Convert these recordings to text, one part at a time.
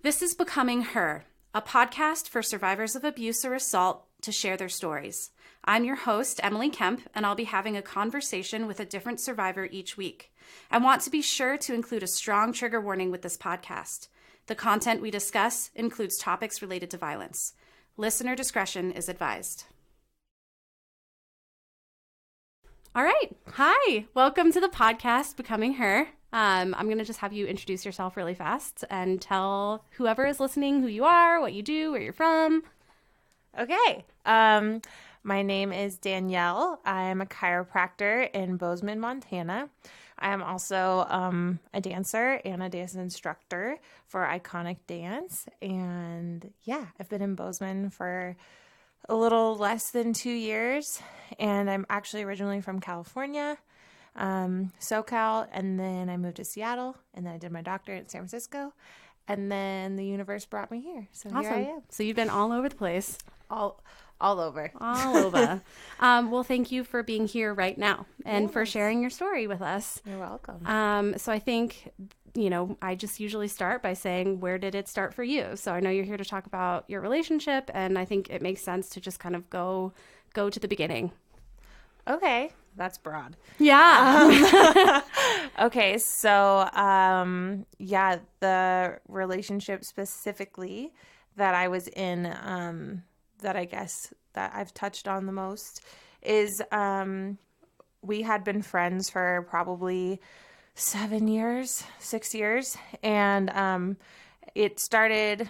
This is Becoming Her, a podcast for survivors of abuse or assault to share their stories. I'm your host, Emily Kempe, and I'll be having a conversation with a different survivor each week. I want to be sure to include a strong trigger warning with this podcast. The content we discuss includes topics related to violence. Listener discretion is advised. All right. Hi. Welcome to the podcast, Becoming Her. I'm going to just have you introduce yourself really fast and tell whoever is listening who you are, what you do, where you're from. Okay. My name is Danielle. I'm a chiropractor in Bozeman, Montana. I am also a dancer and a dance instructor for Iconic Dance. And yeah, I've been in Bozeman for a little less than 2 years. And I'm actually originally from California, SoCal. And then I moved to Seattle. And then I did my doctorate in San Francisco. And then the universe brought me here. So Awesome. Here I am. So you've been all over the place. All over. All over. Well, thank you for being here right now and for sharing your story with us. You're welcome. So I think, I just usually start by saying, where did it start for you? So I know you're here to talk about your relationship, and I think it makes sense to just kind of go to the beginning. Okay. That's broad. Yeah. Okay. So, the relationship specifically that I was in, that I guess that I've touched on the most is, we had been friends for probably 6 years. And, it started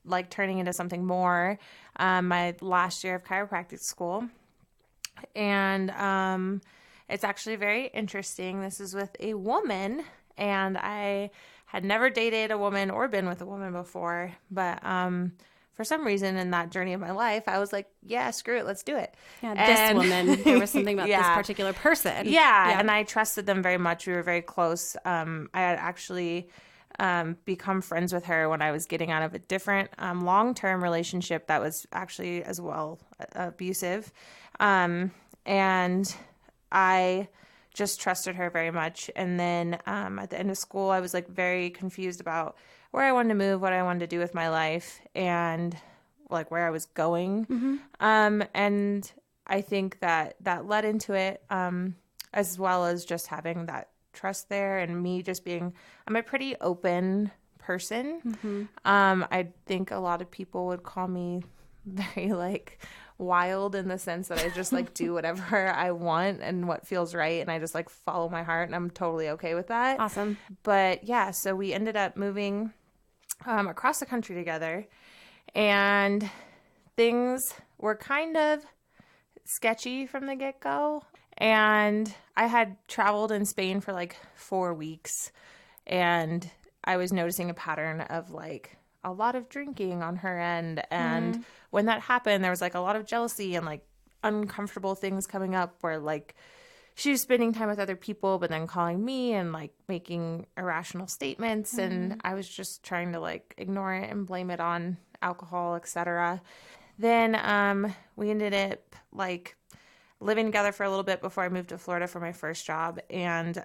like turning into something more, my last year of chiropractic school. And it's actually very interesting. This is with a woman, and I had never dated a woman or been with a woman before. But for some reason in that journey of my life, I was like, yeah, screw it, let's do it. Yeah, this woman, there was something about this particular person. Yeah, and I trusted them very much. We were very close. I had actually become friends with her when I was getting out of a different long-term relationship that was actually as well abusive. And I just trusted her very much. And then at the end of school, I was like very confused about where I wanted to move, what I wanted to do with my life, and like where I was going. Mm-hmm. And I think that led into it, as well as just having that trust there and me just being, I'm a pretty open person. Mm-hmm. I think a lot of people would call me very like wild in the sense that I just like do whatever I want and what feels right, and I just like follow my heart, and I'm totally okay with that. Awesome. But yeah, so we ended up moving across the country together, and things were kind of sketchy from the get-go. And I had traveled in Spain for like 4 weeks, and I was noticing a pattern of like a lot of drinking on her end. And when that happened, there was like a lot of jealousy and like uncomfortable things coming up where like she was spending time with other people, but then calling me and like making irrational statements. And I was just trying to like ignore it and blame it on alcohol, etc. Then we ended up like living together for a little bit before I moved to Florida for my first job. And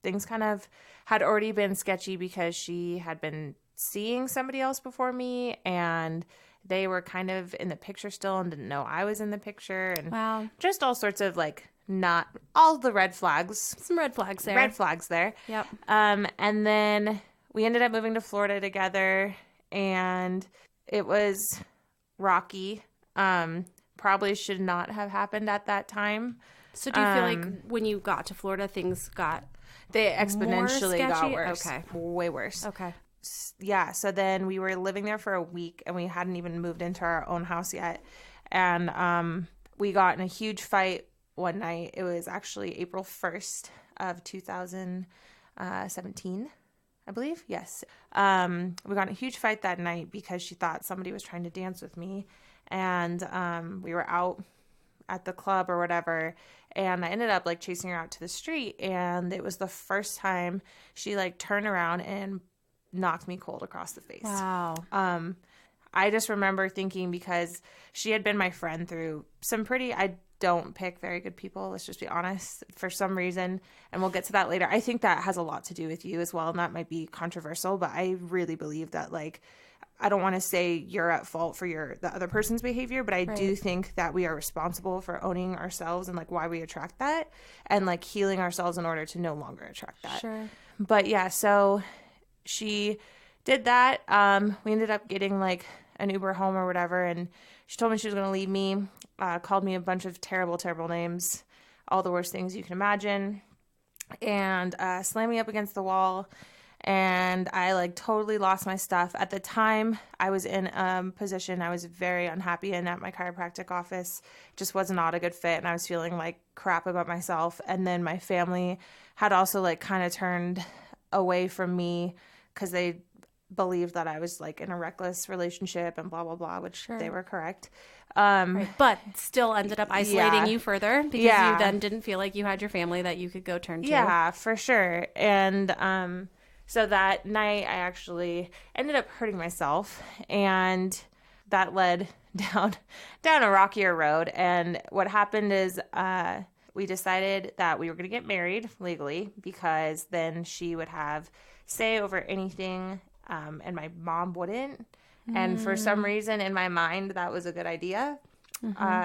things kind of had already been sketchy because she had been seeing somebody else before me, and they were kind of in the picture still and didn't know I was in the picture. And Wow. Just all sorts of like not all the red flags. Some red flags there. Red flags there. Yep. And then we ended up moving to Florida together, and it was rocky. Probably should not have happened at that time. So do you feel like when you got to Florida, things got They exponentially more got sketchy? worse. Okay. Way worse. Okay. Yeah. So then we were living there for a week, and we hadn't even moved into our own house yet. And we got in a huge fight one night. It was actually April 1st of 2017, I believe. Yes. We got in a huge fight that night because she thought somebody was trying to dance with me. And we were out at the club or whatever, and I ended up like chasing her out to the street, and it was the first time she like turned around and knocked me cold across the face. Wow. I just remember thinking, because she had been my friend through some pretty, I don't pick very good people. Let's just be honest, for some reason. And we'll get to that later. I think that has a lot to do with you as well. And that might be controversial, but I really believe that, like, I don't want to say you're at fault for the other person's behavior, but I do think that we are responsible for owning ourselves and, like, why we attract that and, like, healing ourselves in order to no longer attract that. Sure. But yeah, so she did that. We ended up getting, like, an Uber home or whatever, and she told me she was going to leave me, called me a bunch of terrible, terrible names, all the worst things you can imagine, and slammed me up against the wall. And I, like, totally lost my stuff. At the time, I was in a position I was very unhappy in at my chiropractic office. Just was not a good fit, and I was feeling like crap about myself. And then my family had also, like, kind of turned away from me because they believed that I was, like, in a reckless relationship and blah, blah, blah, which they were correct. Right. But still ended up isolating you further because you then didn't feel like you had your family that you could go turn to. Yeah, for sure. And so that night, I actually ended up hurting myself, and that led down a rockier road. And what happened is we decided that we were going to get married legally because then she would have say over anything, and my mom wouldn't. And for some reason in my mind, that was a good idea.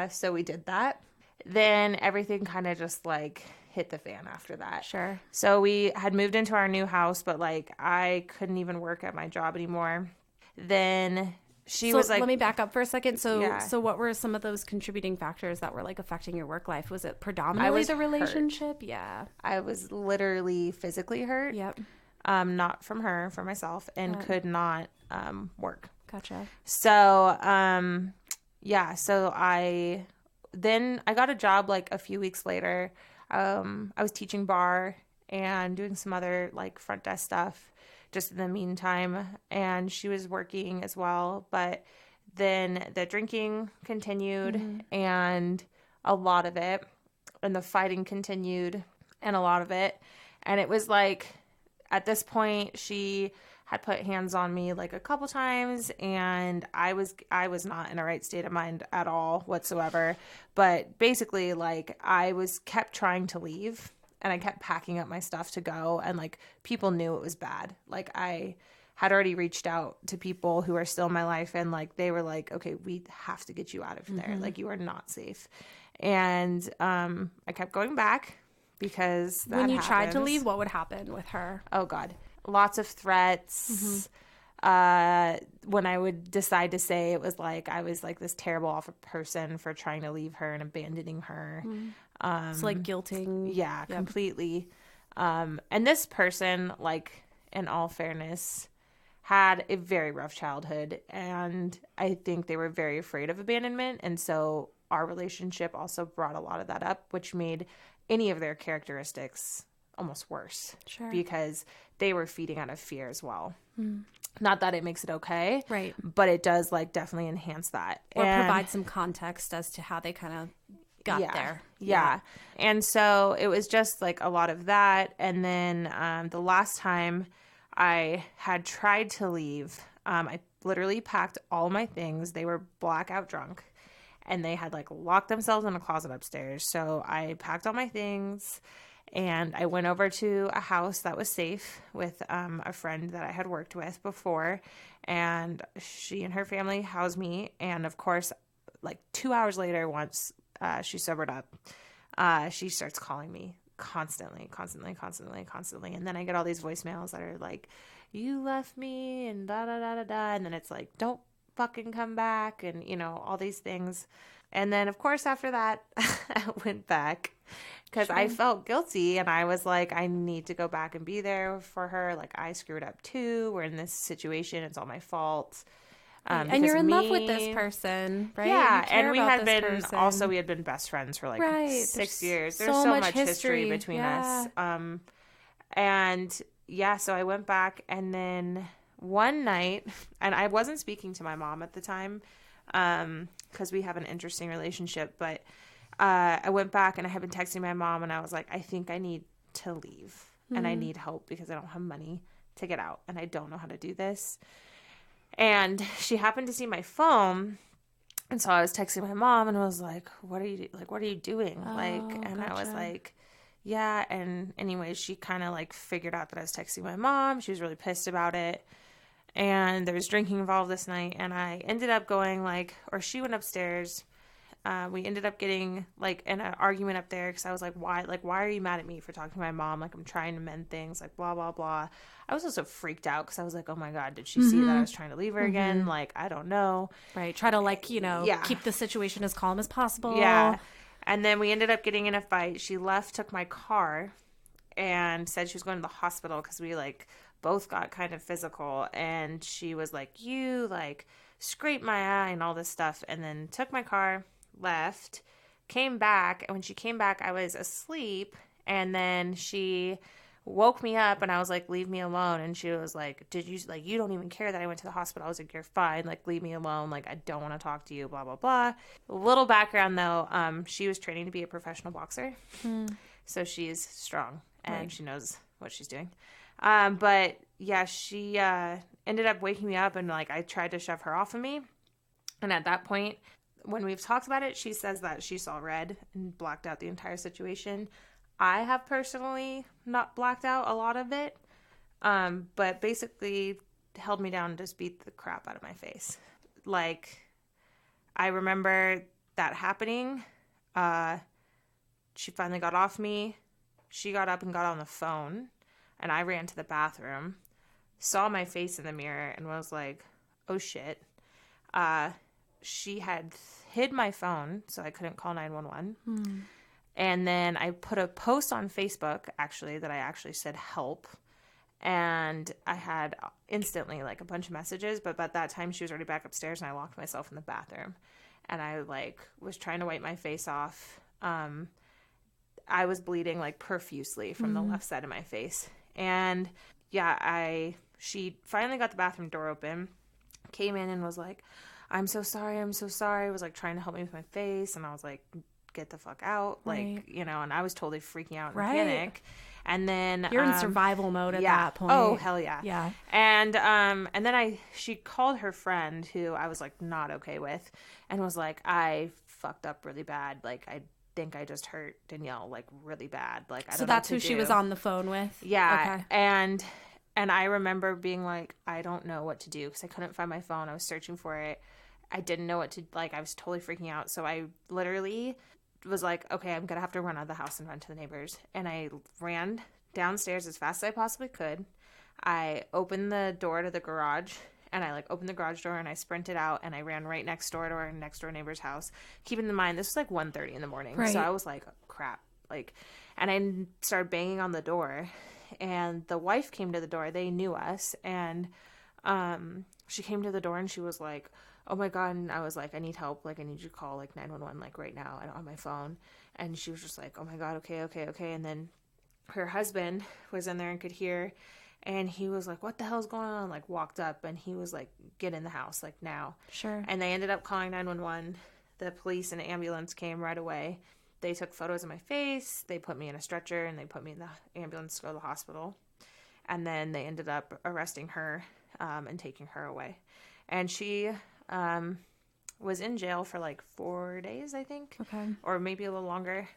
So we did that. Then everything kind of just, like, hit the fan after that. Sure. So we had moved into our new house, but, like, I couldn't even work at my job anymore. Then she was like... let me back up for a second. So what were some of those contributing factors that were, like, affecting your work life? Was it predominantly the relationship? Hurt. Yeah. I was literally physically hurt. Yep. Not from her, for myself, and could not work. Gotcha. So, so I got a job, like, a few weeks later. I was teaching bar and doing some other, like, front desk stuff just in the meantime. And she was working as well. But then the drinking continued and a lot of it. And the fighting continued and a lot of it. And it was like, at this point, she had put hands on me, like, a couple times, and I was not in a right state of mind at all whatsoever. But basically, like, I kept trying to leave, and I kept packing up my stuff to go, and, like, people knew it was bad. Like, I had already reached out to people who are still in my life, and, like, they were like, okay, we have to get you out of there. Like, you are not safe. And I kept going back because that when you happens. tried to leave, what would happen with her? Oh, God. Lots of threats. When I would decide to say, it was like I was, like, this terrible awful person for trying to leave her and abandoning her. So, like, guilting. Yeah, completely. And this person, like, in all fairness, had a very rough childhood, and I think they were very afraid of abandonment. And so our relationship also brought a lot of that up, which made any of their characteristics almost worse. Sure. Because they were feeding out of fear as well. Not that it makes it okay. Right. But it does, like, definitely enhance that. Or provide some context as to how they kind of got there. Yeah. And so it was just, like, a lot of that. And then the last time I had tried to leave, I literally packed all my things. They were blackout drunk. And they had, like, locked themselves in a closet upstairs. So I packed all my things. And I went over to a house that was safe with a friend that I had worked with before. And she and her family housed me. And, of course, like, 2 hours later, once she sobered up, she starts calling me constantly. And then I get all these voicemails that are like, you left me and da-da-da-da-da. And then it's like, don't fucking come back. And, you know, all these things. And then, of course, after that, I went back. Because I felt guilty, and I was like, I need to go back and be there for her. Like, I screwed up too. We're in this situation. It's all my fault. And you're in love with this person, right? Yeah, and we had been best friends for, like, 6 years. There's so much history between us. And, yeah, so I went back, and then one night, and I wasn't speaking to my mom at the time because we have an interesting relationship, but I went back and I had been texting my mom and I was like, I think I need to leave and I need help because I don't have money to get out and I don't know how to do this. And she happened to see my phone And so I was texting my mom and was like, what are you doing? And I was like, yeah. And anyway, she kind of like figured out that I was texting my mom. She was really pissed about it. And there was drinking involved this night. And I ended up going she went upstairs. We ended up getting like in an argument up there because I was like, why are you mad at me for talking to my mom? Like, I'm trying to mend things, like blah, blah, blah. I was also freaked out because I was like, oh my God, did she see that I was trying to leave her again? Like, I don't know. Right. Try to keep the situation as calm as possible. Yeah. And then we ended up getting in a fight. She took my car and said she was going to the hospital because we like both got kind of physical. And she was like, you like scraped my eye and all this stuff. And then took my car, left, came back. And when she came back, I was asleep. And then she woke me up and I was like, leave me alone. And she was like, you don't even care that I went to the hospital. I was like, you're fine. Like, leave me alone. Like, I don't want to talk to you, blah, blah, blah. A little background though. She was training to be a professional boxer. So she's strong and she knows what she's doing. But yeah, she, ended up waking me up and like, I tried to shove her off of me. And at that point, when we've talked about it, she says that she saw red and blacked out the entire situation. I have personally not blacked out a lot of it, but basically held me down and just beat the crap out of my face. Like, I remember that happening. She finally got off me. She got up and got on the phone, and I ran to the bathroom, saw my face in the mirror, and was like, oh shit. She had hid my phone, so I couldn't call 911. And then I put a post on Facebook, actually, that I actually said help. And I had instantly, like, a bunch of messages. But by that time, she was already back upstairs, and I locked myself in the bathroom. And I, like, was trying to wipe my face off. I was bleeding, like, profusely from the left side of my face. And, yeah, she finally got the bathroom door open, came in and was like, I'm so sorry. Was, like, trying to help me with my face. And I was like, get the fuck out, like, and I was totally freaking out in panic. And then you're in survival mode at that point. Oh hell yeah. And then she called her friend who I was like not okay with and was like, I fucked up really bad, like I think I just hurt Danielle like really bad, like I don't know. So that's who she was on the phone with? Yeah. Okay. And I remember being like, I don't know what to do because I couldn't find my phone. I was searching for it. I didn't know what to, like, I was totally freaking out. So I literally was like, okay, I'm going to have to run out of the house and run to the neighbors. And I ran downstairs as fast as I possibly could. I opened the door to the garage and I like opened the garage door and I sprinted out and I ran right next door to our next door neighbor's house. Keeping in mind, this was like 1:30 in the morning. Right. So I was like, crap. Like, and I started banging on the door and the wife came to the door. They knew us. And, she came to the door and she was like, oh my God. And I was like, I need help. Like, I need you to call like 911, like right now. I don't have my phone. And she was just like, oh my God. Okay. And then her husband was in there and could hear. And he was like, what the hell's going on? Like walked up and he was like, get in the house, like now. Sure. And they ended up calling 911. The police and ambulance came right away. They took photos of my face. They put me in a stretcher and they put me in the ambulance to go to the hospital. And then they ended up arresting her and taking her away. And she was in jail for like 4 days, I think. Okay. Or maybe a little longer.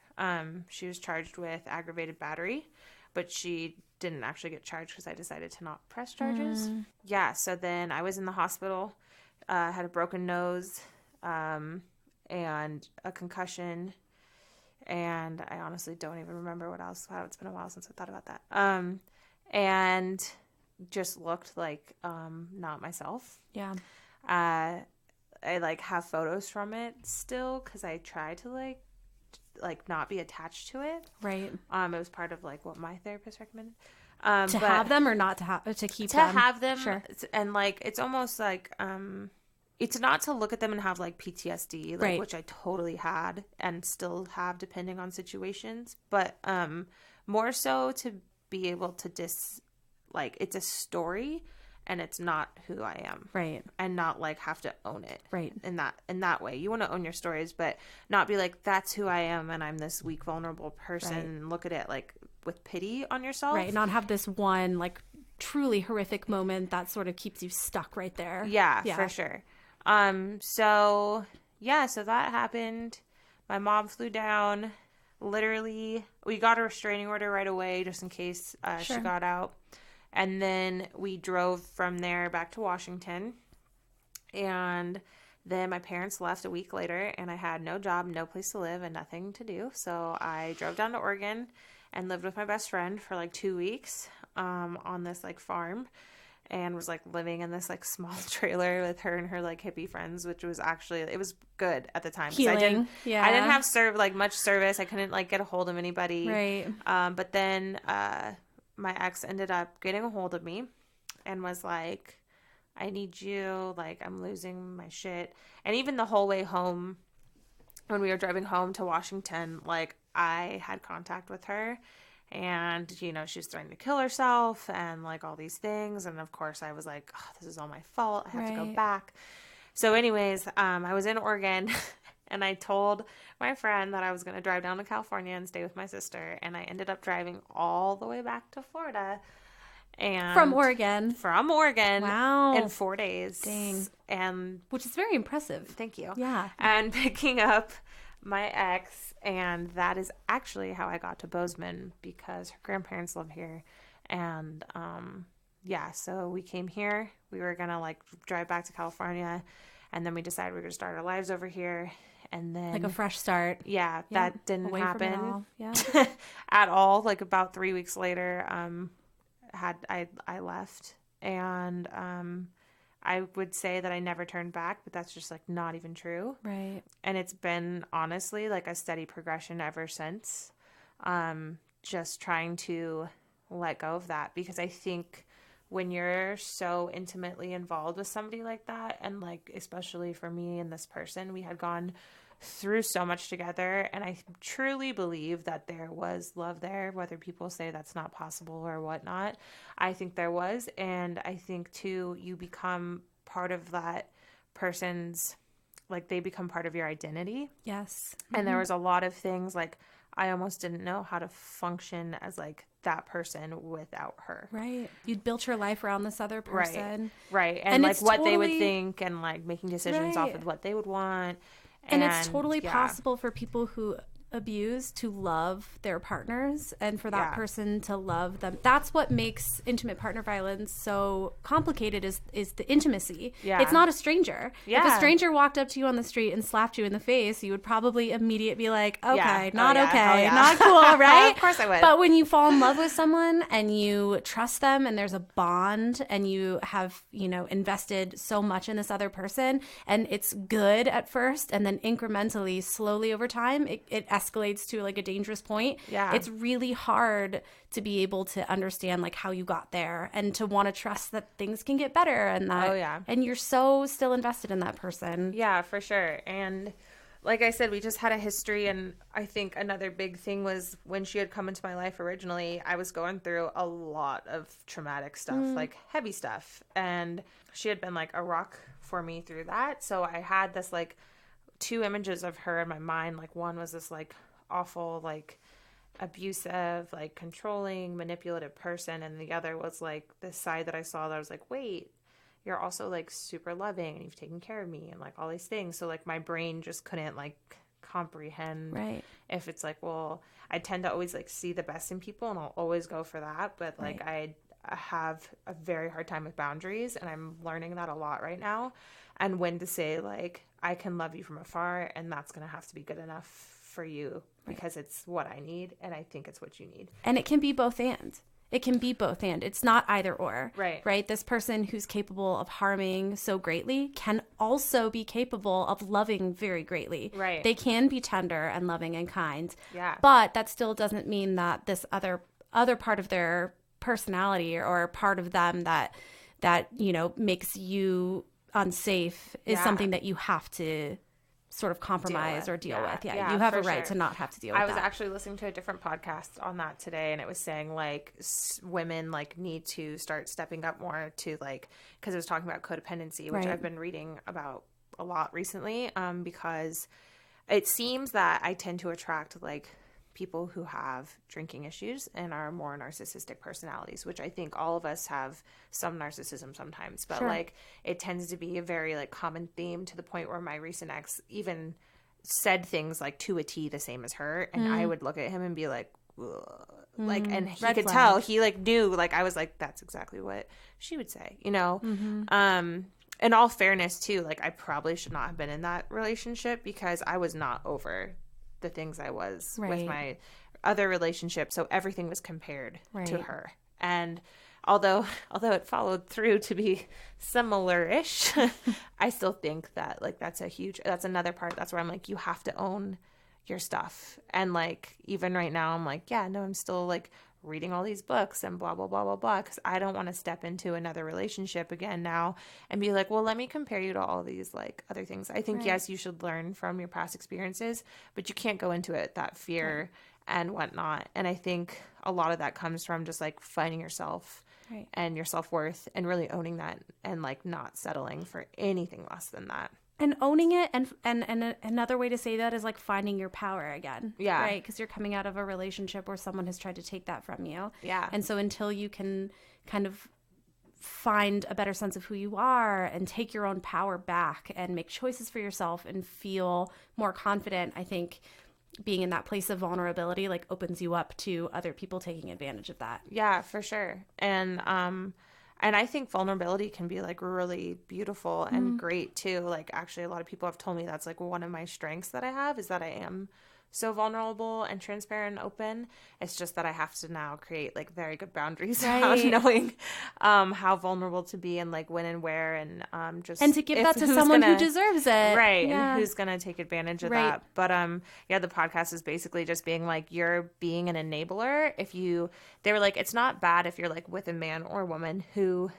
She was charged with aggravated battery, but she didn't actually get charged because I decided to not press charges. Yeah, so then I was in the hospital, had a broken nose, and a concussion, and I honestly don't even remember what else. Wow, it's been a while since I thought about that. And just looked like not myself. Yeah. I like have photos from it still because I try to like not be attached to it. Right. It was part of like what my therapist recommended. To have them or not to keep them? To have them. Sure. And like it's almost like it's not to look at them and have like PTSD, like right. which I totally had and still have depending on situations, but more so to be able to like it's a story and it's not who I am. Right. And not like have to own it. Right. In that way. You want to own your stories, but not be like, that's who I am and I'm this weak, vulnerable person. Right. And look at it like with pity on yourself. Right. Not have this one like truly horrific moment that sort of keeps you stuck right there. Yeah. For sure. So yeah, so that happened. My mom flew down. Literally, we got a restraining order right away just in case she got out. And then we drove from there back to Washington. And then my parents left a week later, and I had no job, no place to live, and nothing to do. So I drove down to Oregon and lived with my best friend for like 2 weeks on this like farm, and was like living in this like small trailer with her and her like hippie friends, which was actually, it was good at the time. Healing. I didn't have much service. I couldn't like get a hold of anybody. Right. But then my ex ended up getting a hold of me and was like, I need you, like, I'm losing my shit. And even the whole way home, when we were driving home to Washington, like, I had contact with her, and, you know, she was threatening to kill herself and, like, all these things. And, of course, I was like, oh, this is all my fault. I have to go back. So, anyways, I was in Oregon, and I told my friend that I was going to drive down to California and stay with my sister, and I ended up driving all the way back to Florida. And From Oregon. Wow. In 4 days. Dang. And which is very impressive. Thank you. Yeah. And picking up my ex, and that is actually how I got to Bozeman, because her grandparents live here. And yeah, so we came here. We were gonna like drive back to California, and then we decided we were gonna start our lives over here. And then like a fresh start. Yeah, that didn't happen Yeah. at all. Like about 3 weeks later, I left, and I would say that I never turned back, but that's just like not even true. Right. And it's been honestly like a steady progression ever since. Just trying to let go of that, because I think when you're so intimately involved with somebody like that, and like especially for me and this person, we had gone through so much together, and I truly believe that there was love there, whether people say that's not possible or whatnot. I think there was, and I think too, you become part of that person's, like they become part of your identity. Yes. And there was a lot of things like I almost didn't know how to function as like that person without her. Right. You'd built your life around this other person. Right. And like what they would think, and like making decisions off of what they would want. And it's totally possible for people who abuse to love their partners, and for that person to love them. That's what makes intimate partner violence so complicated, is the intimacy. Yeah. It's not a stranger. Yeah. If a stranger walked up to you on the street and slapped you in the face, you would probably immediately be like, okay, not cool, right? Of course I would. But when you fall in love with someone and you trust them, and there's a bond, and you have, you know, invested so much in this other person, and it's good at first, and then incrementally, slowly over time, it escalates to like a dangerous point. Yeah. It's really hard to be able to understand like how you got there, and to want to trust that things can get better, and that and you're so still invested in that person. Yeah, for sure. And like I said, we just had a history, and I think another big thing was when she had come into my life originally, I was going through a lot of traumatic stuff, like heavy stuff, and she had been like a rock for me through that. So I had this like 2 images of her in my mind. Like one was this like awful, like abusive, like controlling, manipulative person, and the other was like this side that I saw that I was like, wait, you're also like super loving, and you've taken care of me, and like all these things. So like my brain just couldn't like comprehend if it's like, well, I tend to always like see the best in people, and I'll always go for that, but like I have a very hard time with boundaries, and I'm learning that a lot right now, and when to say like, I can love you from afar, and that's going to have to be good enough for you, because it's what I need, and I think it's what you need. And it can be both and. It can be both and. It's not either or. Right? This person who's capable of harming so greatly can also be capable of loving very greatly. Right. They can be tender and loving and kind. Yeah. But that still doesn't mean that this other part of their personality, or part of them that you know makes you unsafe, is something that you have to sort of compromise or deal with. Yeah, you have a right to not have to deal with that. I was actually listening to a different podcast on that today, and it was saying like women like need to start stepping up more to like, because it was talking about codependency, which I've been reading about a lot recently, because it seems that I tend to attract like people who have drinking issues and are more narcissistic personalities, which I think all of us have some narcissism sometimes, but like it tends to be a very like common theme, to the point where my recent ex even said things like to a T the same as her, and I would look at him and be like, like, and he could tell, he like knew, like I was like, that's exactly what she would say, you know. In all fairness too, like I probably should not have been in that relationship, because I was not over the things I was with my other relationship, so everything was compared to her. And although it followed through to be similar-ish, I still think that like that's another part. That's where I'm like, you have to own your stuff. And like even right now I'm like, yeah, no, I'm still like reading all these books and blah blah blah blah blah, because I don't want to step into another relationship again now and be like, well, let me compare you to all these like other things. I think yes, you should learn from your past experiences, but you can't go into it that fear and whatnot. And I think a lot of that comes from just like finding yourself and your self-worth and really owning that, and like not settling for anything less than that. And owning it, and another way to say that is like finding your power again. Yeah. Right? Because you're coming out of a relationship where someone has tried to take that from you. Yeah. And so until you can kind of find a better sense of who you are and take your own power back and make choices for yourself and feel more confident, I think being in that place of vulnerability like opens you up to other people taking advantage of that. Yeah, for sure. And I think vulnerability can be like really beautiful and great too. Like actually a lot of people have told me that's like one of my strengths that I have, is that I am so vulnerable and transparent and open. It's just that I have to now create like very good boundaries around knowing how vulnerable to be and like when and where, and to give that to someone who deserves it. Right. Yeah. And who's going to take advantage of that. But yeah, the podcast is basically just being like, you're being an enabler. They were like, it's not bad if you're like with a man or a woman who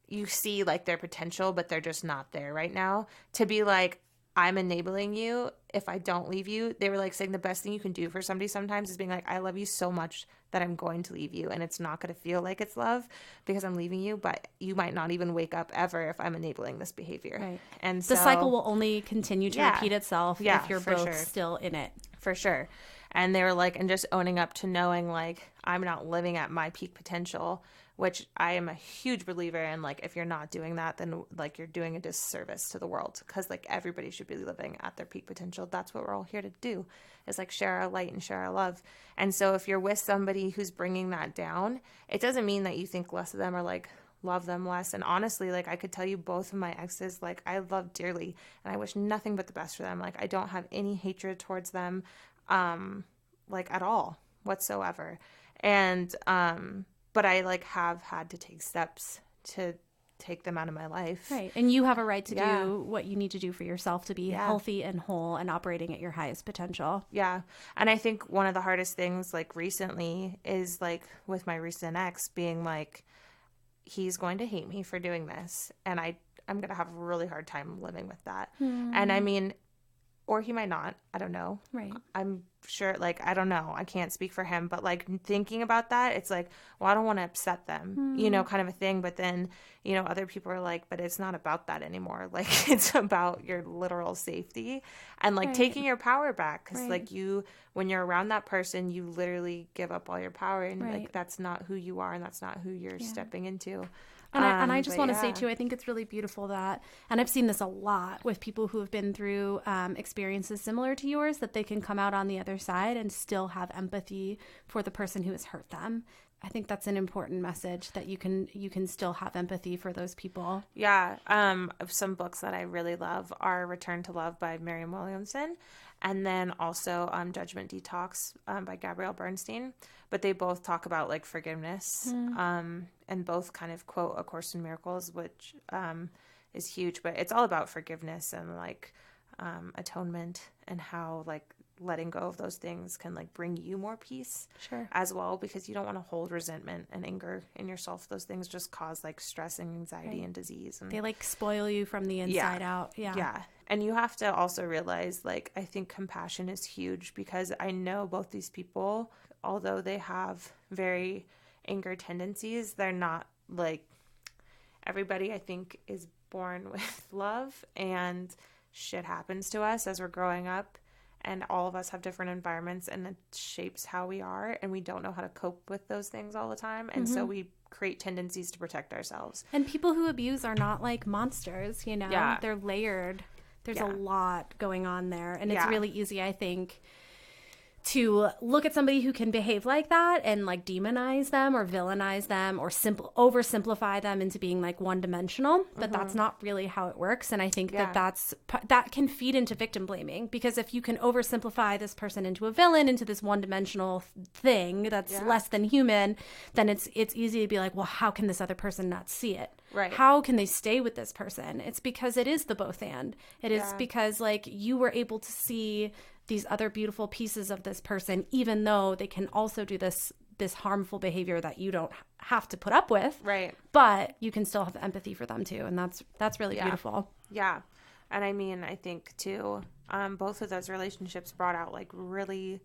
you see like their potential, but they're just not there right now, to be like, I'm enabling you if I don't leave you. They were like saying the best thing you can do for somebody sometimes is being like, I love you so much that I'm going to leave you. And it's not going to feel like it's love because I'm leaving you, but you might not even wake up ever if I'm enabling this behavior. Right. And the cycle will only continue to repeat itself if you're both still in it. For sure. And they were like, and just owning up to knowing like, I'm not living at my peak potential, which I am a huge believer in. Like, if you're not doing that, then like you're doing a disservice to the world, because like everybody should be living at their peak potential. That's what we're all here to do, is like share our light and share our love. And so if you're with somebody who's bringing that down, it doesn't mean that you think less of them or like love them less. And honestly, like I could tell you both of my exes, like I love dearly and I wish nothing but the best for them. Like I don't have any hatred towards them, like at all whatsoever. And, but I like have had to take steps to take them out of my life. Right. And you have a right to do what you need to do for yourself to be healthy and whole and operating at your highest potential. Yeah. And I think one of the hardest things like recently is like with my recent ex being like, he's going to hate me for doing this. And I'm going to have a really hard time living with that. And I mean, or he might not. I don't know. Right. I'm sure, like, I don't know. I can't speak for him. But, like, thinking about that, it's like, well, I don't want to upset them, you know, kind of a thing. But then, you know, other people are like, but it's not about that anymore. Like, it's about your literal safety and, like, taking your power back. Because, like, when you're around that person, you literally give up all your power. And, like, that's not who you are and that's not who you're stepping into. And I just want to say, too, I think it's really beautiful that, and I've seen this a lot with people who have been through experiences similar to yours, that they can come out on the other side and still have empathy for the person who has hurt them. I think that's an important message, that you can still have empathy for those people. Yeah. Some books that I really love are Return to Love by Marianne Williamson, and then also Judgment Detox by Gabrielle Bernstein. But they both talk about like forgiveness, and both kind of quote A Course in Miracles, which is huge. But it's all about forgiveness and like atonement, and how like letting go of those things can like bring you more peace as well, because you don't want to hold resentment and anger in yourself. Those things just cause like stress and anxiety and disease, and they like spoil you from the inside out. Yeah. And you have to also realize, like, I think compassion is huge, because I know both these people, although they have very anger tendencies, they're not like, everybody I think is born with love, and shit happens to us as we're growing up. and all of us have different environments, and it shapes how we are, and we don't know how to cope with those things all the time. And so we create tendencies to protect ourselves. And people who abuse are not like monsters, you know? Yeah. They're layered. There's a lot going on there. And it's really easy, I think, to look at somebody who can behave like that and like demonize them or villainize them or oversimplify them into being like one-dimensional, but that's not really how it works. And I think that can feed into victim blaming, because if you can oversimplify this person into a villain, into this one-dimensional thing that's less than human, then it's easy to be like, well, how can this other person not see it? Right. How can they stay with this person? It's because it is the both and. It is because like you were able to see these other beautiful pieces of this person, even though they can also do this harmful behavior that you don't have to put up with. Right. But you can still have empathy for them too. And that's really beautiful. Yeah. And I mean, I think too, both of those relationships brought out like really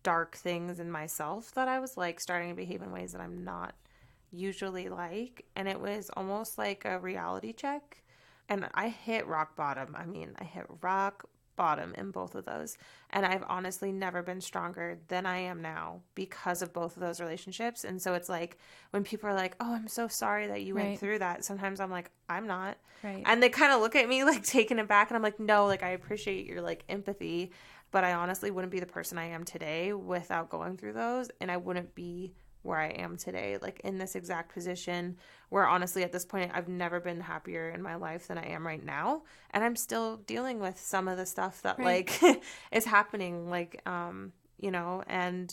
dark things in myself that I was like starting to behave in ways that I'm not usually like. And it was almost like a reality check. And I hit rock bottom. I mean, I hit rock bottom in both of those, and I've honestly never been stronger than I am now because of both of those relationships. And so it's like when people are like, oh, I'm so sorry that you went through that, sometimes I'm like, I'm not. And they kind of look at me like taken aback, and I'm like, no, like I appreciate your like empathy, but I honestly wouldn't be the person I am today without going through those, and I wouldn't be where I am today, like in this exact position where honestly at this point I've never been happier in my life than I am right now. And I'm still dealing with some of the stuff that like is happening, like, you know, and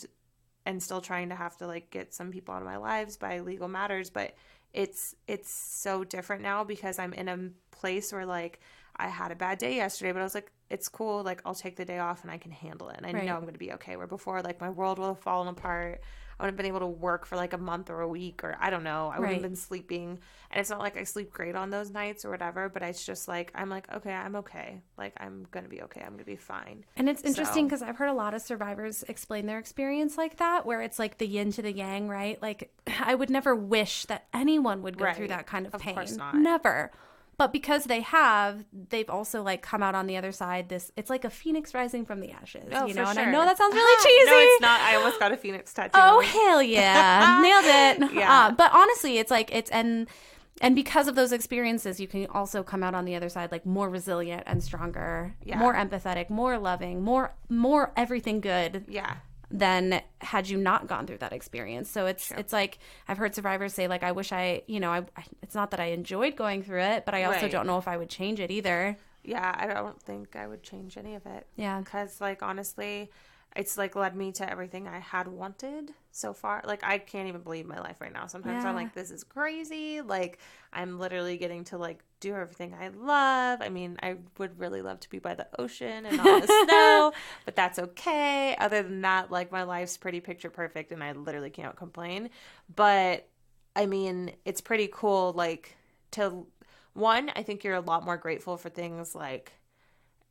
still trying to have to like get some people out of my lives by legal matters. But it's so different now because I'm in a place where like I had a bad day yesterday, but I was like, it's cool. Like I'll take the day off and I can handle it. And I know I'm going to be okay. Where before like my world would have fallen apart. I wouldn't have been able to work for like a month or a week, or I don't know. I would have been sleeping. And it's not like I sleep great on those nights or whatever, but it's just like, I'm like, okay, I'm okay. Like, I'm going to be okay. I'm going to be fine. And it's interesting because I've heard a lot of survivors explain their experience like that, where it's like the yin to the yang, right? Like, I would never wish that anyone would go through that kind of pain. Of course not. Never. But because they've also like come out on the other side. It's like a phoenix rising from the ashes, you know. And I know that sounds really cheesy. No, it's not. I almost got a phoenix tattoo. Oh hell yeah, nailed it. Yeah. But honestly, it's like and because of those experiences, you can also come out on the other side like more resilient and stronger, more empathetic, more loving, more everything good. Yeah. Than had you not gone through that experience. So it's like I've heard survivors say like, I wish I it's not that I enjoyed going through it, but I also don't know if I would change it either. Yeah, I don't think I would change any of it. Yeah. Because like honestly, it's like led me to everything I had wanted so far. Like I can't even believe my life right now. Sometimes I'm like, this is crazy. Like I'm literally getting to like do everything I love. I mean, I would really love to be by the ocean and on the snow, but that's okay. Other than that, like my life's pretty picture perfect and I literally can't complain. But I mean, it's pretty cool. Like I think you're a lot more grateful for things like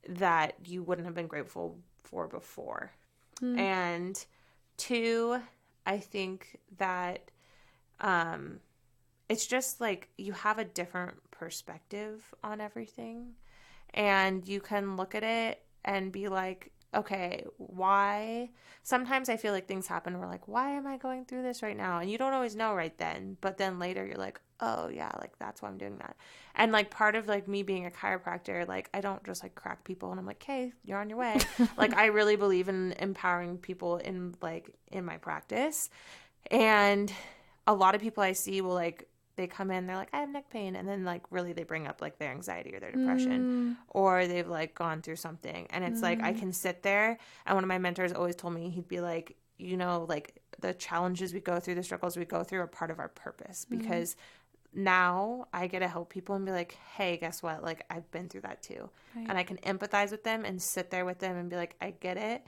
that you wouldn't have been grateful for before. And 2, I think that it's just like you have a different perspective on everything, and you can look at it and be like, okay, why? Sometimes I feel like things happen and we're like, why am I going through this right now? And you don't always know right then, but then later you're like, oh yeah, like that's why I'm doing that. And like part of like me being a chiropractor, like I don't just like crack people and I'm like, hey, you're on your way. Like I really believe in empowering people in my practice. And a lot of people I see will like, they come in, they're like, I have neck pain. And then like really they bring up like their anxiety or their depression or they've like gone through something. And it's like, I can sit there. And one of my mentors always told me, he'd be like, you know, like the challenges we go through, the struggles we go through are part of our purpose because now I get to help people and be like, hey, guess what? Like I've been through that too. Right. And I can empathize with them and sit there with them and be like, I get it.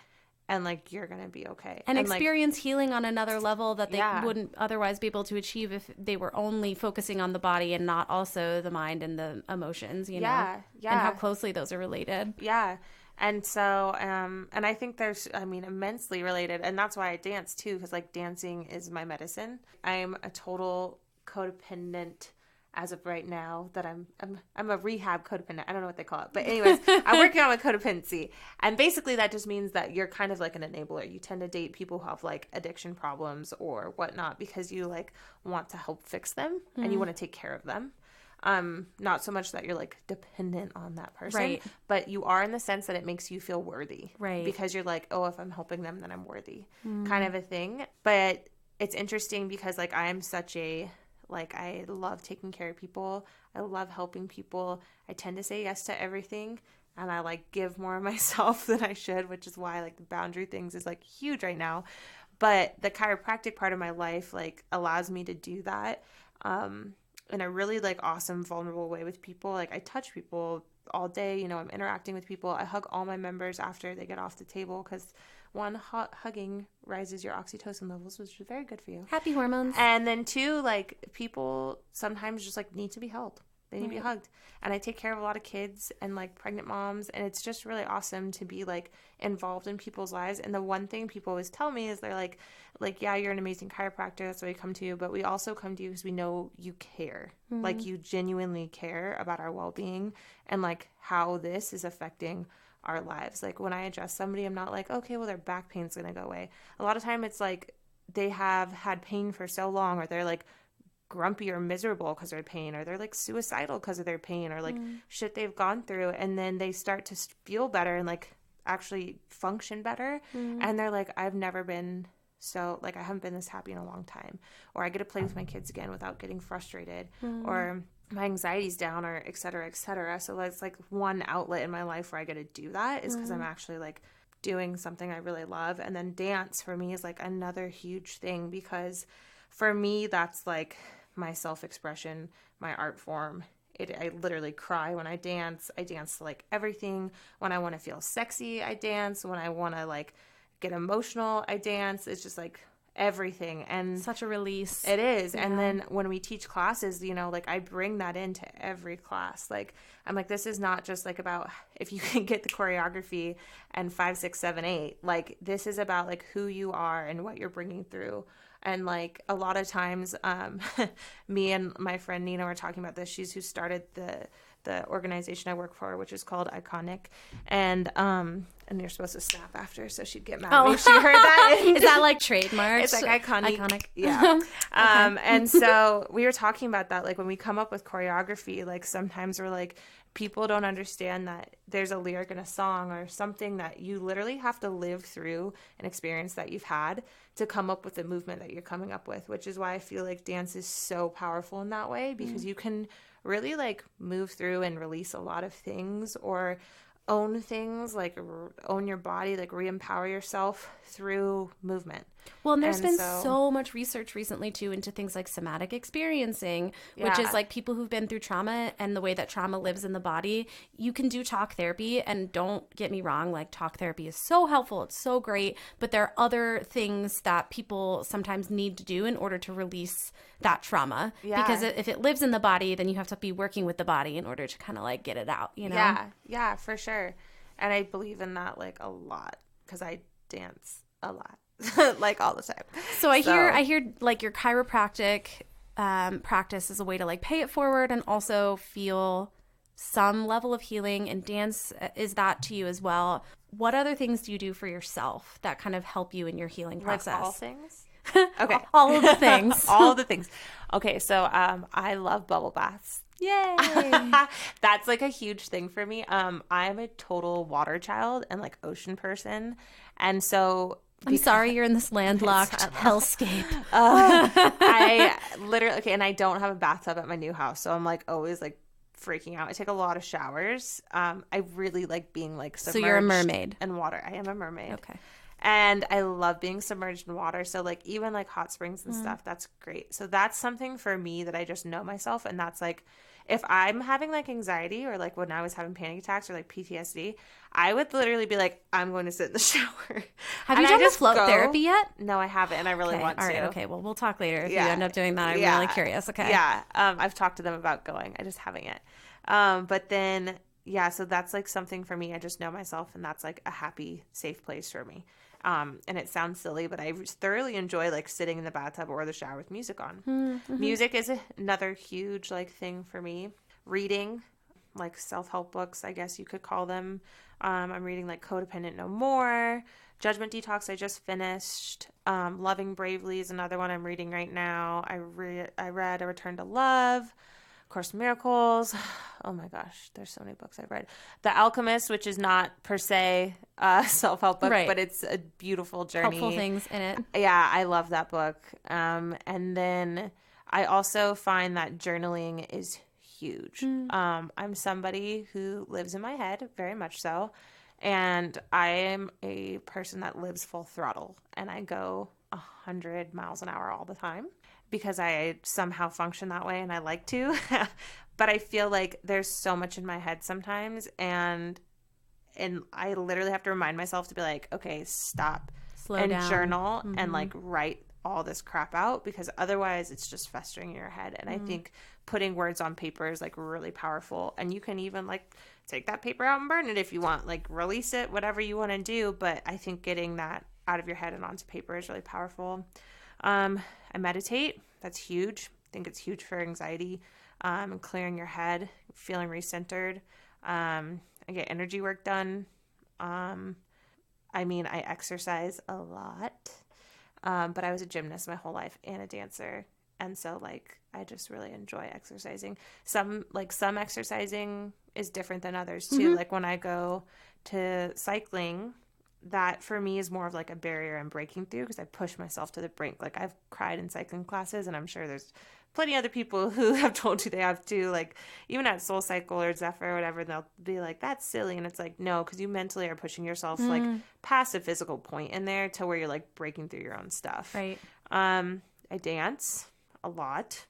And like, you're going to be okay. And experience like, healing on another level that they wouldn't otherwise be able to achieve if they were only focusing on the body and not also the mind and the emotions, you know? Yeah. And how closely those are related. Yeah. And so, and I think immensely related. And that's why I dance too, because like dancing is my medicine. I'm a total codependent as of right now that I'm a rehab codependent. I don't know what they call it. But anyways, I'm working on my codependency. And basically that just means that you're kind of like an enabler. You tend to date people who have like addiction problems or whatnot because you like want to help fix them and you want to take care of them. Not so much that you're like dependent on that person, right, but you are in the sense that it makes you feel worthy, right? Because you're like, oh, if I'm helping them, then I'm worthy, kind of a thing. But it's interesting because like I'm such a, like, I love taking care of people. I love helping people. I tend to say yes to everything. And I like give more of myself than I should, which is why like the boundary things is like huge right now. But the chiropractic part of my life like allows me to do that in a really like awesome, vulnerable way with people. Like I touch people all day. You know, I'm interacting with people. I hug all my members after they get off the table because one, hugging raises your oxytocin levels, which is very good for you. Happy hormones. And then two, like people sometimes just like need to be held. They need to be hugged. And I take care of a lot of kids and like pregnant moms. And it's just really awesome to be like involved in people's lives. And the one thing people always tell me is they're like, yeah, you're an amazing chiropractor. That's why we come to you. But we also come to you because we know you care. Like you genuinely care about our well-being and like how this is affecting our lives. Like when I address somebody, I'm not like, okay, well, their back pain's going to go away. A lot of time it's like they have had pain for so long, or they're like grumpy or miserable because of their pain, or they're like suicidal because of their pain, or like shit they've gone through, and then they start to feel better and like actually function better. And they're like, I've never been so like, I haven't been this happy in a long time, or I get to play with my kids again without getting frustrated, or my anxiety's down, or et cetera, et cetera. So that's like one outlet in my life where I get to do that is because I'm actually like doing something I really love. And then dance for me is like another huge thing, because for me, that's like my self-expression, my art form. I literally cry when I dance. I dance to like everything. When I want to feel sexy, I dance. When I want to like get emotional, I dance. It's just like everything. And such a release. It is. Yeah. And then when we teach classes, you know, like I bring that into every class. Like I'm like, this is not just like about if you can get the choreography and 5, 6, 7, 8. Like this is about like who you are and what you're bringing through. And like a lot of times, me and my friend Nina were talking about this. She's who started the organization I work for, which is called Iconic. And you're supposed to snap after, so she'd get mad at me if she heard that. Is that like trademarked? It's like iconic. Iconic. Yeah. And so we were talking about that. Like when we come up with choreography, like sometimes we're like, people don't understand that there's a lyric in a song or something that you literally have to live through an experience that you've had to come up with the movement that you're coming up with, which is why I feel like dance is so powerful in that way, because you can really like move through and release a lot of things, or own things, like own your body, like re-empower yourself through movement. Well, and there's been so much research recently too into things like somatic experiencing, which is like people who've been through trauma and the way that trauma lives in the body. You can do talk therapy, and don't get me wrong, like talk therapy is so helpful. It's so great, but there are other things that people sometimes need to do in order to release that trauma. Yeah. Because if it lives in the body, then you have to be working with the body in order to kind of like get it out, you know? Yeah, for sure. And I believe in that like a lot, because I dance a lot. Like all the time. So I hear like your chiropractic practice is a way to like pay it forward and also feel some level of healing, and dance is that to you as well. What other things do you do for yourself that kind of help you in your healing process? Like all things? Okay. All of the things. All of the things. Okay, so I love bubble baths. Yay. That's like a huge thing for me. I'm a total water child and like ocean person. And so I'm sorry you're in this landlocked hellscape. I literally, okay, and I don't have a bathtub at my new house, so I'm like always like freaking out. I take a lot of showers. I really like being like submerged. So you're a mermaid. In water. I am a mermaid. Okay. And I love being submerged in water. So like even like hot springs and stuff, that's great. So that's something for me that I just know myself. And that's like, if I'm having like anxiety, or like when I was having panic attacks or like PTSD, I would literally be like, I'm going to sit in the shower. Have you done the float therapy yet? No, I haven't. And I really want to. All right. Okay. Well, we'll talk later if you end up doing that. I'm really curious. Okay. Yeah. I've talked to them about going. I just haven't yet. But then, yeah, so that's like something for me. I just know myself, and that's like a happy, safe place for me. And it sounds silly, but I thoroughly enjoy like sitting in the bathtub or the shower with music on. Mm-hmm. Music is another huge like thing for me. Reading, like self-help books, I guess you could call them. I'm reading like Codependent No More, Judgment Detox I just finished. Loving Bravely is another one I'm reading right now. I read A Return to Love, Course in Miracles. Oh my gosh, there's so many books I've read. The Alchemist, which is not per se a self-help book, but it's a beautiful journey. Helpful things in it. Yeah, I love that book. And then I also find that journaling is huge. I'm somebody who lives in my head, very much so. And I am a person that lives full throttle, and I go 100 miles an hour all the time because I somehow function that way and I like to. But I feel like there's so much in my head sometimes, and I literally have to remind myself to be like, okay, stop, slow down, journal and like write all this crap out, because otherwise it's just festering in your head. And I think putting words on paper is like really powerful, and you can even like take that paper out and burn it if you want, like release it, whatever you want to do. But I think getting that out of your head and onto paper is really powerful. I meditate. That's huge. I think it's huge for anxiety, and clearing your head, feeling recentered. I get energy work done. I mean, I exercise a lot. But I was a gymnast my whole life and a dancer. And so like, I just really enjoy exercising. Some exercising is different than others too. Like when I go to cycling, that for me is more of like a barrier I'm breaking through because I push myself to the brink. Like I've cried in cycling classes, and I'm sure there's plenty of other people who have told you they have too. Like even at Soul Cycle or Zephyr or whatever, they'll be like, that's silly. And it's like, no, because you mentally are pushing yourself like past a physical point in there to where you're like breaking through your own stuff. Right. I dance a lot.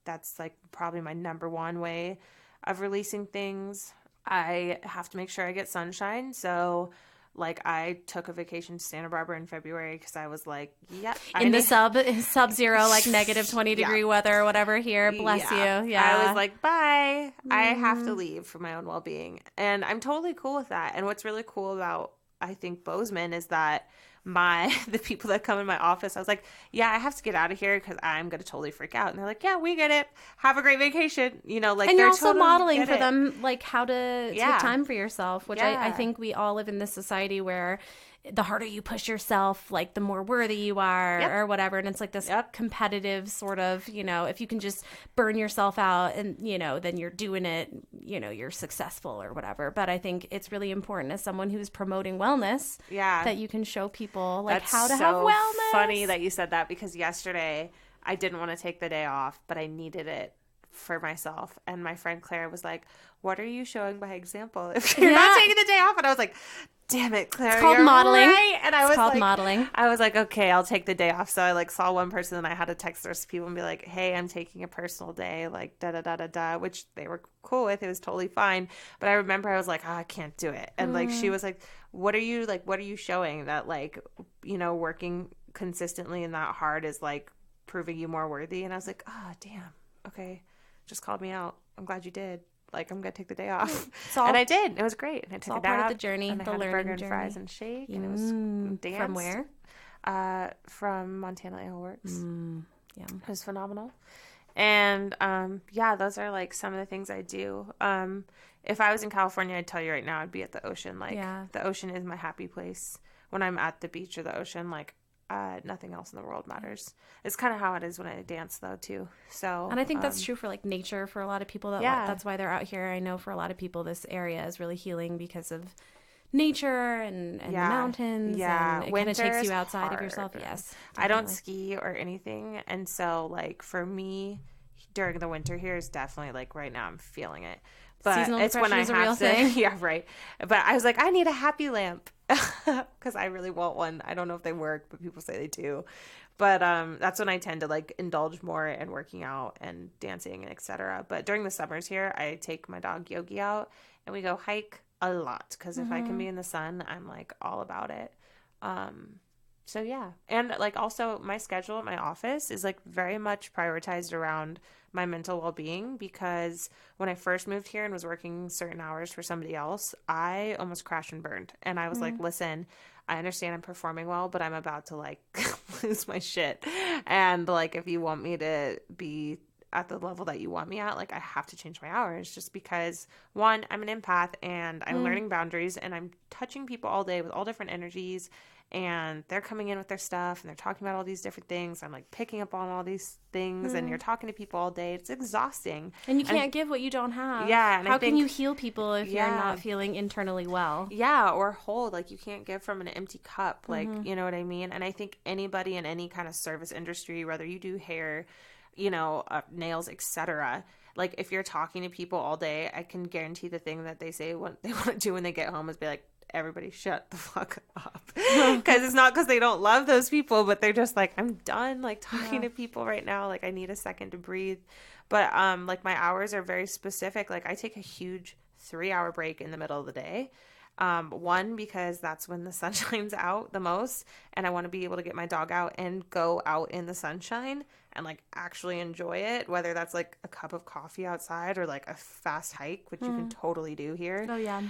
That's like probably my number one way of releasing things. I have to make sure I get sunshine. So like I took a vacation to Santa Barbara in February because I was like, yep. The sub-zero, like negative 20 degree weather or whatever here. Bless you. Yeah. I was like, bye. I have to leave for my own well-being. And I'm totally cool with that. And what's really cool about, I think, Bozeman is that the people that come in my office, I was like, yeah, I have to get out of here because I'm going to totally freak out. And they're like, yeah, we get it. Have a great vacation. You know, like, and you're also modeling for them, like how to take time for yourself, which I think we all live in this society where the harder you push yourself, like the more worthy you are or whatever. And it's like this competitive sort of, you know, if you can just burn yourself out and, you know, then you're doing it, you know, you're successful or whatever. But I think it's really important as someone who's promoting wellness that you can show people like how to have wellness. Funny that you said that, because yesterday I didn't want to take the day off, but I needed it for myself. And my friend Claire was like, what are you showing by example if you're not taking the day off? And I was like, damn it, Claire, it's called modeling. Right. And it's called modeling. I was like, okay, I'll take the day off. So I like saw one person and I had to text those people and be like, hey, I'm taking a personal day, like da-da-da-da-da, which they were cool with. It was totally fine. But I remember I was like, I can't do it. And like, she was like, what are you showing that like, you know, working consistently and that hard is like proving you more worthy? And I was like, oh, damn. Okay. Just called me out. I'm glad you did. Like, I'm going to take the day off. And I did. It was great. And I took it out. It's all part of the journey, and I had a burger and fries and shake. And it was dance. From where? From Montana Ale Works. Yeah. It was phenomenal. And, those are, like, some of the things I do. If I was in California, I'd tell you right now, I'd be at the ocean. Like, the ocean is my happy place. When I'm at the beach or the ocean, like, nothing else in the world matters. It's kind of how it is when I dance though too. So, and I think that's true for like nature for a lot of people. That's why they're out here. I know for a lot of people, this area is really healing because of nature and the mountains. Yeah, and it kind of takes you outside of yourself. Yes, definitely. I don't ski or anything, and so like for me, during the winter here is definitely like right now I'm feeling it. But seasonal it's when I is a have real to. thing. Yeah, right. But I was like, I need a happy lamp because I really want one. I don't know if they work, but people say they do. But that's when I tend to like indulge more in working out and dancing and etc. But during the summers here, I take my dog Yogi out and we go hike a lot because if I can be in the sun, I'm like all about it. So yeah. And like also my schedule at my office is like very much prioritized around my mental well-being, because when I first moved here and was working certain hours for somebody else, I almost crashed and burned. And I was like, listen, I understand I'm performing well, but I'm about to like lose my shit. And like, if you want me to be at the level that you want me at, like I have to change my hours just because one, I'm an empath and I'm learning boundaries and I'm touching people all day with all different energies and they're coming in with their stuff and they're talking about all these different things. I'm like picking up on all these things and you're talking to people all day. It's exhausting. And you can't give what you don't have. Yeah. And how can you heal people if you're yeah. not feeling internally well? Yeah. Or hold, like you can't give from an empty cup. Like, you know what I mean? And I think anybody in any kind of service industry, whether you do hair, you know, nails, etc., like if you're talking to people all day, I can guarantee the thing that they say what they want to do when they get home is be like, everybody shut the fuck up. Because it's not because they don't love those people, but they're just like, I'm done like talking to people right now. Like I need a second to breathe. But like my hours are very specific. Like I take a huge 3-hour break in the middle of the day. One, because that's when the sun shines out the most and I want to be able to get my dog out and go out in the sunshine and like actually enjoy it, whether that's like a cup of coffee outside or like a fast hike, which you can totally do here. Oh yeah.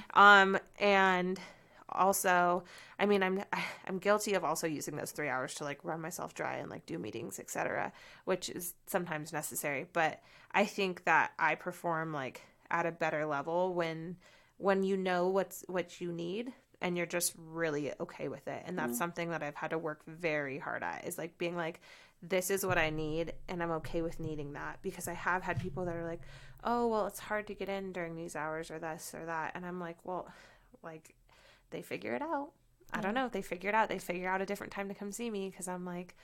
And also, I mean, I'm guilty of also using those 3 hours to like run myself dry and like do meetings, etc., which is sometimes necessary. But I think that I perform like at a better level when you know what you need and you're just really okay with it. And that's something that I've had to work very hard at, is like being like, this is what I need and I'm okay with needing that, because I have had people that are like, oh, well, it's hard to get in during these hours or this or that. And I'm like, well, like they figure it out. I don't know. They figure it out. They figure out a different time to come see me, because I'm like,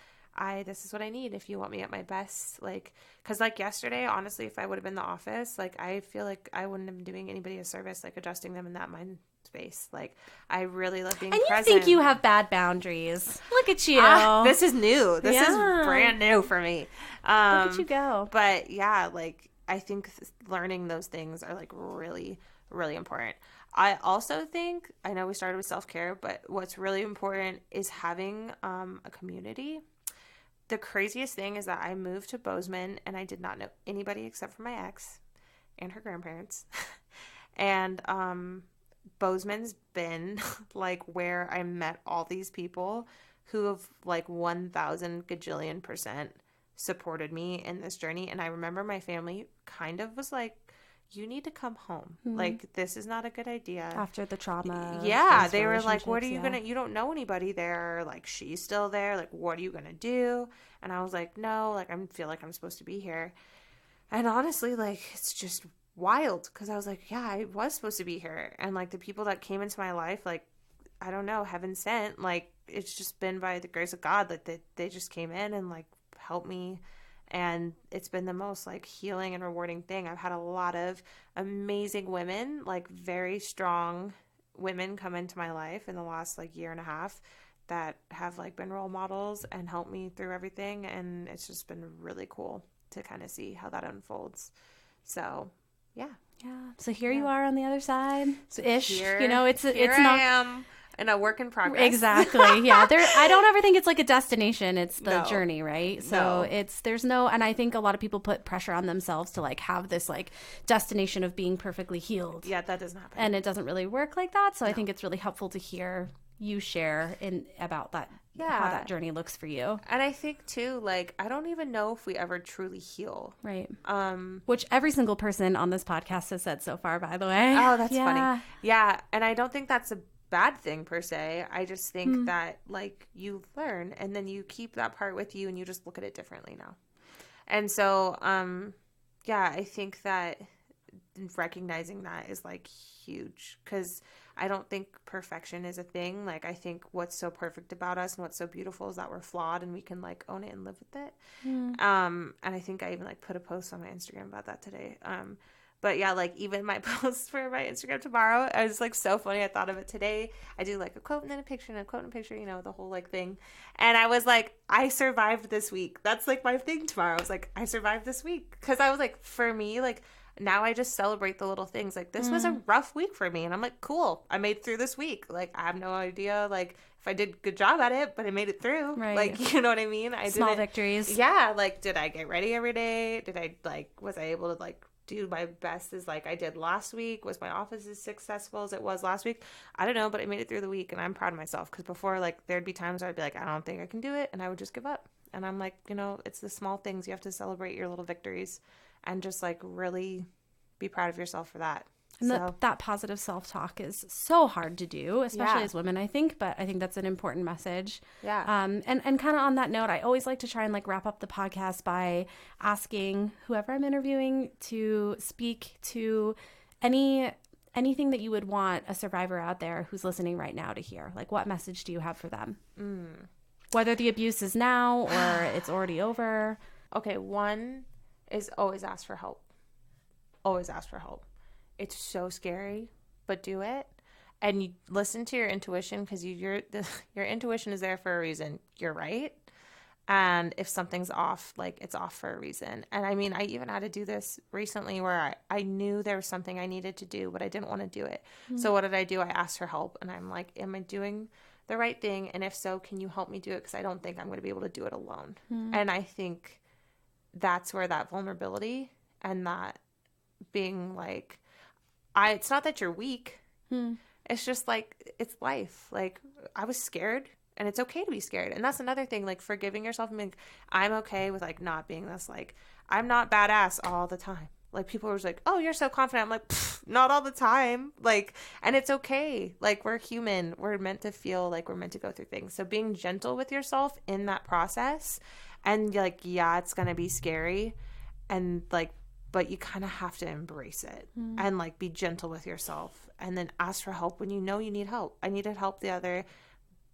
this is what I need if you want me at my best. Like, because like yesterday, honestly, if I would have been in the office, like I feel like I wouldn't have been doing anybody a service, like adjusting them in that mind space. Like I really love being present. And you think you have bad boundaries. Look at you. This is new. This is brand new for me. Look at you go. But yeah, like I think learning those things are like really, really important. I also think, I know we started with self-care, but what's really important is having a community. The craziest thing is that I moved to Bozeman and I did not know anybody except for my ex and her grandparents. And Bozeman's been like where I met all these people who have like 1,000 gajillion% supported me in this journey. And I remember my family kind of was like, you need to come home. Like, this is not a good idea. After the trauma. Yeah. They were like, what are you going to, you don't know anybody there. Like, she's still there. Like, what are you going to do? And I was like, no, like, I feel like I'm supposed to be here. And honestly, like, it's just wild, because I was like, yeah, I was supposed to be here. And like the people that came into my life, like, I don't know, heaven sent, like, it's just been by the grace of God. Like they just came in and like helped me. And it's been the most like healing and rewarding thing. I've had a lot of amazing women, like very strong women, come into my life in the last like year and a half that have like been role models and helped me through everything. And it's just been really cool to kind of see how that unfolds. So yeah. So here you are on the other side. So ish. Here, you know, it's not. I am in a work in progress. Exactly. Yeah. I don't ever think it's like a destination. It's the journey, right? So there's no, and I think a lot of people put pressure on themselves to like have this like destination of being perfectly healed. Yeah, that doesn't happen. And it doesn't really work like that. So I think it's really helpful to hear you share about that, how that journey looks for you. And I think too, like, I don't even know if we ever truly heal. Right. Which every single person on this podcast has said so far, by the way. Oh, that's funny. Yeah. And I don't think that's a bad thing per se. I just think that like you learn and then you keep that part with you and you just look at it differently now. And so, I think that recognizing that is like huge, because I don't think perfection is a thing. Like, I think what's so perfect about us and what's so beautiful is that we're flawed and we can like own it and live with it. And I think I even like put a post on my Instagram about that today. But yeah, like even my post for my Instagram tomorrow, I was like so funny. I thought of it today. I do like a quote and then a picture and a quote and a picture, you know, the whole like thing. And I was like, I survived this week. That's like my thing tomorrow. I was like, I survived this week. Because I was like, for me, like now I just celebrate the little things. Like this was a rough week for me. And I'm like, cool. I made it through this week. Like I have no idea like if I did a good job at it, but I made it through. Right. Like, you know what I mean? Small victories. Yeah. Like, did I get ready every day? Was I able to like do my best as like I did last week. Was my office as successful as it was last week? I don't know, but I made it through the week, and I'm proud of myself, because before, like, there'd be times where I'd be like, I don't think I can do it, and I would just give up. And I'm like, it's the small things. You have to celebrate your little victories and just like really be proud of yourself for that. And that positive self-talk is so hard to do, especially as women, I think. But I think that's an important message. Yeah. And kind of on that note, I always like to try and like wrap up the podcast by asking whoever I'm interviewing to speak to anything that you would want a survivor out there who's listening right now to hear. Like, what message do you have for them? Whether the abuse is now or it's already over. Okay, one is always ask for help. Always ask for help. It's so scary, but do it. And you listen to your intuition, because your intuition is there for a reason. You're right. And if something's off, like, it's off for a reason. And I mean, I even had to do this recently where I knew there was something I needed to do, but I didn't want to do it. So what did I do? I asked for help, and I'm like, am I doing the right thing? And if so, can you help me do it? Because I don't think I'm going to be able to do it alone. And I think that's where that vulnerability and that being like, it's not that you're weak. It's just like, it's life. Like, I was scared, and it's okay to be scared. And that's another thing, like, forgiving yourself. I mean, I'm okay with like not being this, like, I'm not badass all the time. Like, people are just like, oh, you're so confident. I'm like, not all the time. Like, and it's okay. Like, we're human. We're meant to feel like we're meant to go through things. So being gentle with yourself in that process, and like, yeah, it's going to be scary, and like, but you kind of have to embrace it and like be gentle with yourself, and then ask for help when you know you need help. I needed help the other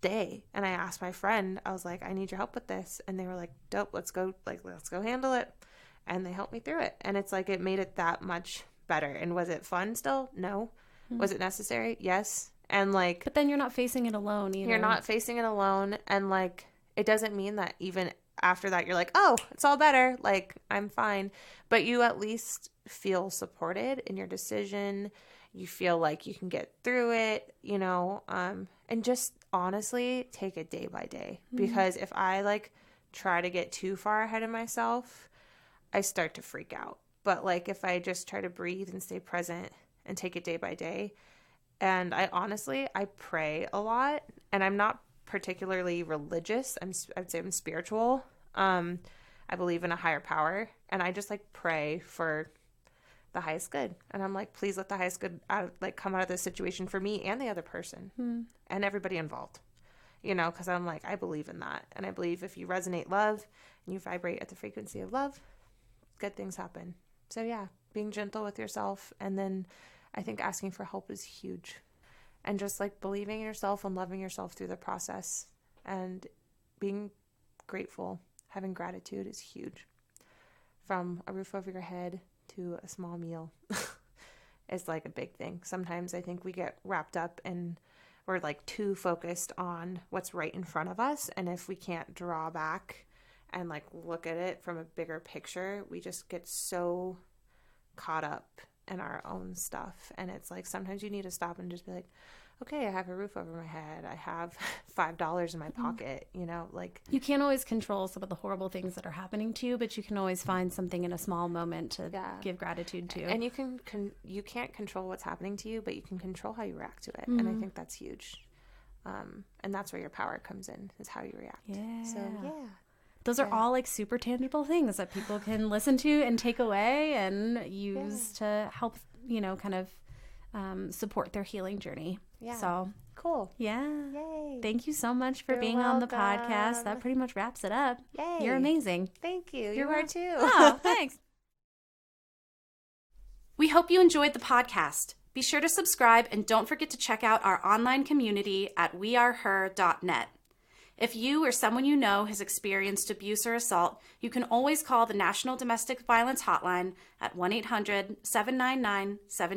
day, and I asked my friend, I was like, I need your help with this. And they were like, dope, let's go handle it. And they helped me through it. And it's like, it made it that much better. And was it fun still? No. Was it necessary? Yes. And like, but then you're not facing it alone either. You're not facing it alone. And like, it doesn't mean that even after that, you're like, oh, it's all better. Like, I'm fine. But you at least feel supported in your decision. You feel like you can get through it, and just honestly take it day by day. Because if I like try to get too far ahead of myself, I start to freak out. But like, if I just try to breathe and stay present and take it day by day, and I pray a lot, and I'm not particularly religious. I'd say I'm spiritual. I believe in a higher power, and I just like pray for the highest good. And I'm like, please let the highest good come out of this situation for me and the other person and everybody involved, because I'm like, I believe in that. And I believe if you resonate love and you vibrate at the frequency of love, good things happen. So yeah, being gentle with yourself. And then I think asking for help is huge. And just like believing in yourself and loving yourself through the process, and being grateful, having gratitude is huge. From a roof over your head to a small meal is like a big thing. Sometimes I think we get wrapped up and we're like too focused on what's right in front of us. And if we can't draw back and like look at it from a bigger picture, we just get so caught up in our own stuff. And it's like, sometimes you need to stop and just be like, okay, I have a roof over my head. I have $5 in my pocket, like. You can't always control some of the horrible things that are happening to you, but you can always find something in a small moment to give gratitude to. And you can't control what's happening to you, but you can control how you react to it. And I think that's huge. And that's where your power comes in, is how you react. Yeah. So, yeah. Those are all like super tangible things that people can listen to and take away and use to help, kind of support their healing journey. Yeah. So cool. Yeah. Yay. Thank you so much for being on the podcast. That pretty much wraps it up. Yay. You're amazing. Thank you. You are too. Oh, thanks. We hope you enjoyed the podcast. Be sure to subscribe and don't forget to check out our online community at weareher.net. If you or someone you know has experienced abuse or assault, you can always call the National Domestic Violence Hotline at 1-800-799-7